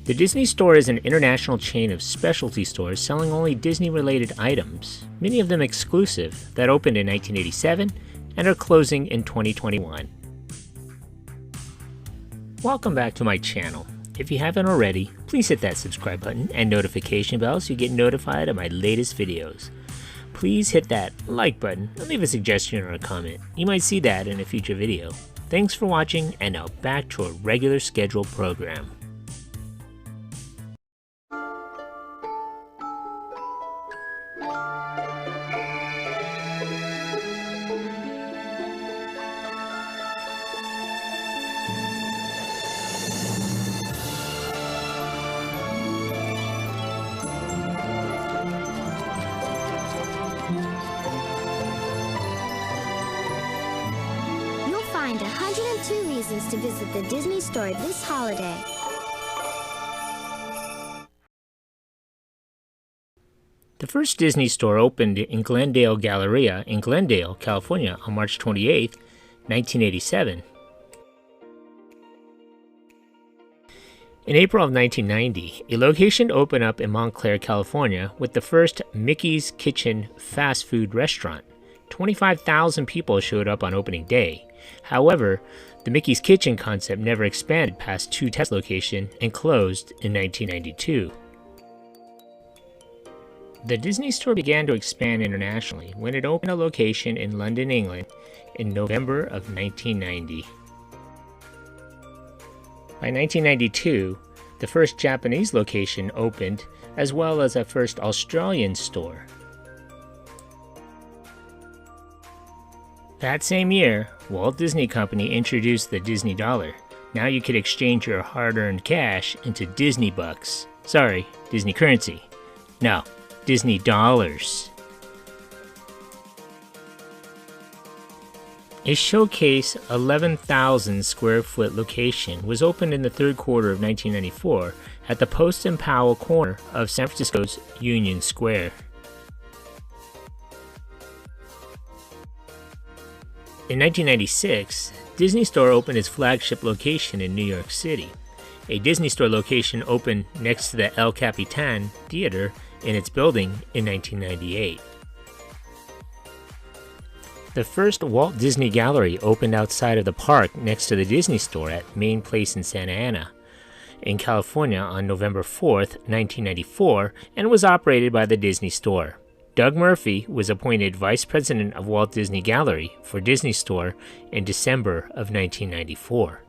The Disney Store is an international chain of specialty stores selling only Disney-related items, many of them exclusive, that opened in 1987 and are closing in 2021. Welcome back to my channel. If you haven't already, please hit that subscribe button and notification bell so you get notified of my latest videos. Please hit that like button and leave a suggestion or a comment. You might see that in a future video. Thanks for watching, and now back to a regular scheduled program. Find 102 reasons to visit the Disney Store this holiday. The first Disney Store opened in Glendale Galleria in Glendale, California on March 28, 1987. In April of 1990, a location opened up in Montclair, California with the first Mickey's Kitchen fast food restaurant. 25,000 people showed up on opening day. However, the Mickey's Kitchen concept never expanded past two test locations and closed in 1992. The Disney Store began to expand internationally when it opened a location in London, England in November of 1990. By 1992, the first Japanese location opened, as well as a first Australian store. That same year, Walt Disney Company introduced the Disney Dollar. Now you could exchange your hard-earned cash into Disney bucks. Sorry, Disney currency. No, Disney dollars. A showcase 11,000 square foot location was opened in the third quarter of 1994 at the Post and Powell corner of San Francisco's Union Square. In 1996, Disney Store opened its flagship location in New York City. A Disney Store location opened next to the El Capitan Theater in its building in 1998. The first Walt Disney Gallery opened outside of the park next to the Disney Store at Main Place in Santa Ana, in California on November 4, 1994, and was operated by the Disney Store. Doug Murphy was appointed Vice President of Walt Disney Gallery for Disney Store in December of 1994.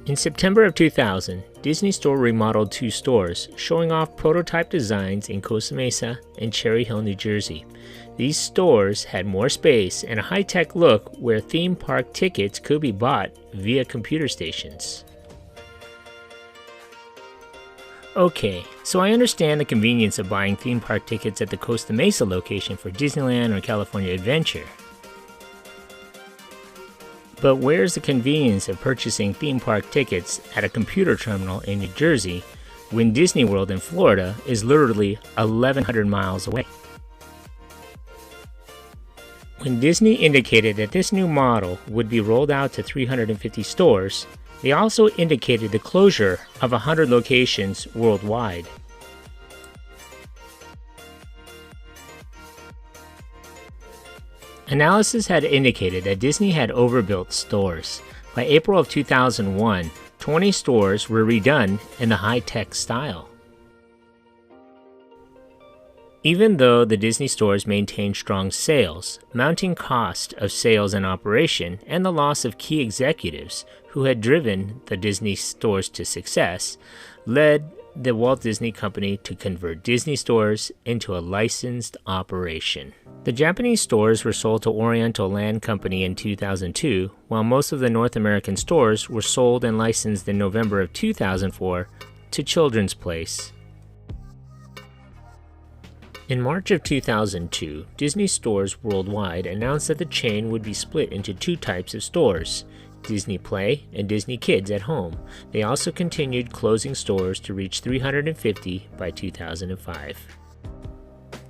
In September of 2000, Disney Store remodeled two stores, showing off prototype designs in Costa Mesa and Cherry Hill, New Jersey. These stores had more space and a high-tech look where theme park tickets could be bought via computer stations. Okay, so I understand the convenience of buying theme park tickets at the Costa Mesa location for Disneyland or California Adventure. But where's the convenience of purchasing theme park tickets at a computer terminal in New Jersey when Disney World in Florida is literally 1,100 miles away? When Disney indicated that this new model would be rolled out to 350 stores, they also indicated the closure of 100 locations worldwide. Analysis had indicated that Disney had overbuilt stores. By April of 2001, 20 stores were redone in the high-tech style. Even though the Disney stores maintained strong sales, mounting cost of sales and operation and the loss of key executives who had driven the Disney stores to success led the Walt Disney Company to convert Disney stores into a licensed operation. The Japanese stores were sold to Oriental Land Company in 2002, while most of the North American stores were sold and licensed in November of 2004 to Children's Place. In March of 2002, Disney stores worldwide announced that the chain would be split into two types of stores, Disney Play and Disney Kids at Home. They also continued closing stores to reach 350 by 2005.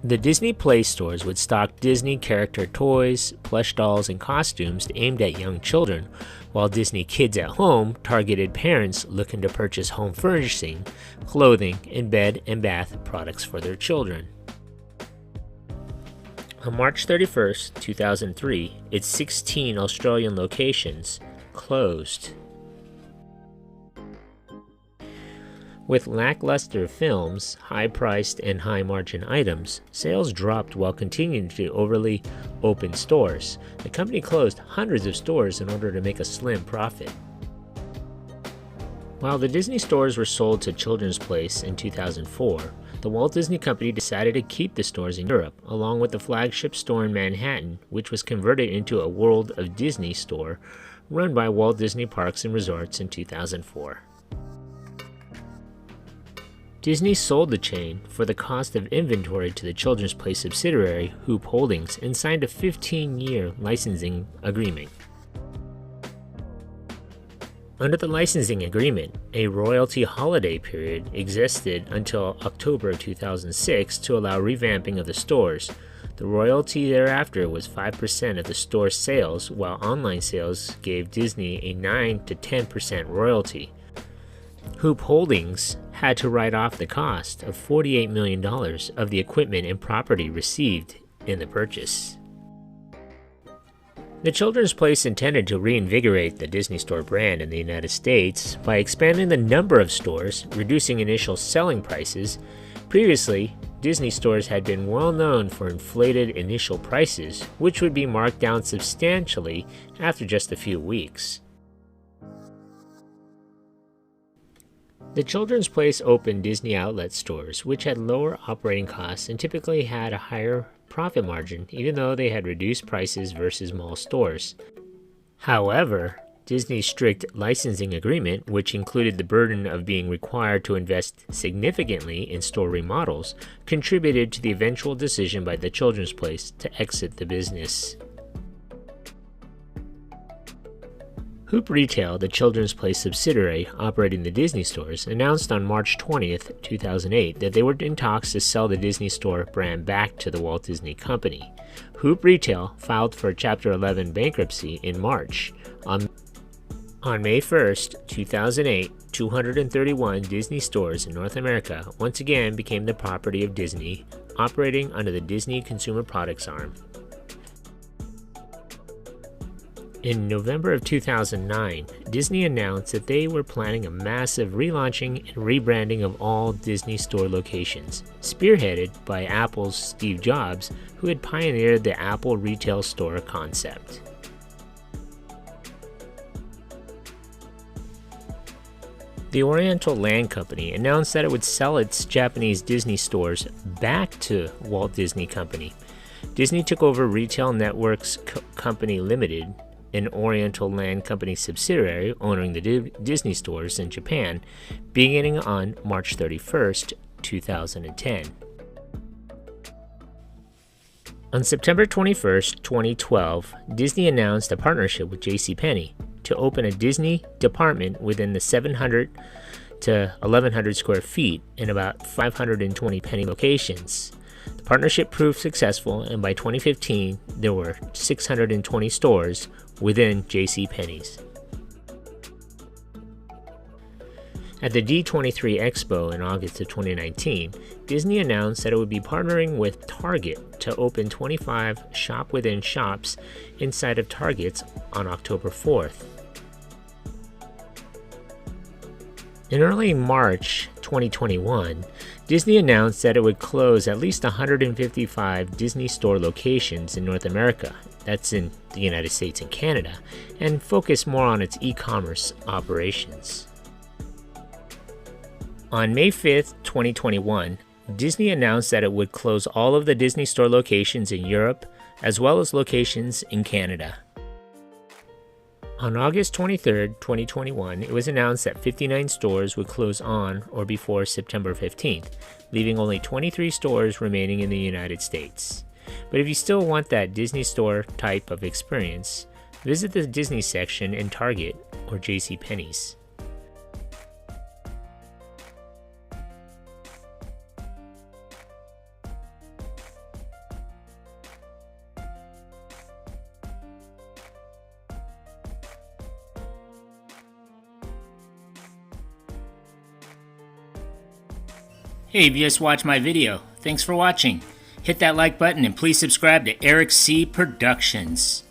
The Disney Play stores would stock Disney character toys, plush dolls, and costumes aimed at young children, while Disney Kids at Home targeted parents looking to purchase home furnishing, clothing, and bed and bath products for their children. On March 31st, 2003, its 16 Australian locations closed. With lackluster films, high-priced and high-margin items, sales dropped while continuing to overly open stores. The company closed hundreds of stores in order to make a slim profit. While the Disney stores were sold to Children's Place in 2004, the Walt Disney Company decided to keep the stores in Europe, along with the flagship store in Manhattan, which was converted into a World of Disney store run by Walt Disney Parks and Resorts in 2004. Disney sold the chain for the cost of inventory to the Children's Place subsidiary, Hoop Holdings, and signed a 15-year licensing agreement. Under the licensing agreement, a royalty holiday period existed until October 2006 to allow revamping of the stores. The royalty thereafter was 5% of the store's sales, while online sales gave Disney a 9 to 10% royalty. Hoop Holdings had to write off the cost of $48 million of the equipment and property received in the purchase. The Children's Place intended to reinvigorate the Disney Store brand in the United States by expanding the number of stores, reducing initial selling prices. Previously, Disney stores had been well known for inflated initial prices, which would be marked down substantially after just a few weeks. The Children's Place opened Disney outlet stores, which had lower operating costs and typically had a higher profit margin, even though they had reduced prices versus mall stores. However, Disney's strict licensing agreement, which included the burden of being required to invest significantly in store remodels, contributed to the eventual decision by the Children's Place to exit the business. Hoop Retail, the Children's Place subsidiary operating the Disney stores, announced on March 20th, 2008 that they were in talks to sell the Disney Store brand back to the Walt Disney Company. Hoop Retail filed for Chapter 11 bankruptcy in March. On May 1st, 2008, 231 Disney stores in North America once again became the property of Disney, operating under the Disney Consumer Products arm. In November of 2009, Disney announced that they were planning a massive relaunching and rebranding of all Disney store locations, spearheaded by Apple's Steve Jobs, who had pioneered the Apple retail store concept. The Oriental Land Company announced that it would sell its Japanese Disney stores back to Walt Disney Company. Disney took over Retail Networks Company Limited, an Oriental Land Company subsidiary owning the Disney stores in Japan, beginning on March 31st, 2010. On September 21st, 2012, Disney announced a partnership with JCPenney to open a Disney department within the 700 to 1,100 square feet in about 520 Penny locations. The partnership proved successful, and by 2015, there were 620 stores within JCPenney's. At the D23 Expo in August of 2019, Disney announced that it would be partnering with Target to open 25 shop-within shops inside of Targets on October 4th. In early March 2021, Disney announced that it would close at least 155 Disney store locations in North America, that's in the United States and Canada, and focus more on its e-commerce operations. On May 5th, 2021, Disney announced that it would close all of the Disney store locations in Europe, as well as locations in Canada. On August 23, 2021, it was announced that 59 stores would close on or before September 15th, leaving only 23 stores remaining in the United States. But if you still want that Disney store type of experience, visit the Disney section in Target or JCPenney's. Hey, if you just watched my video, thanks for watching. Hit that like button and please subscribe to Eric C. Productions.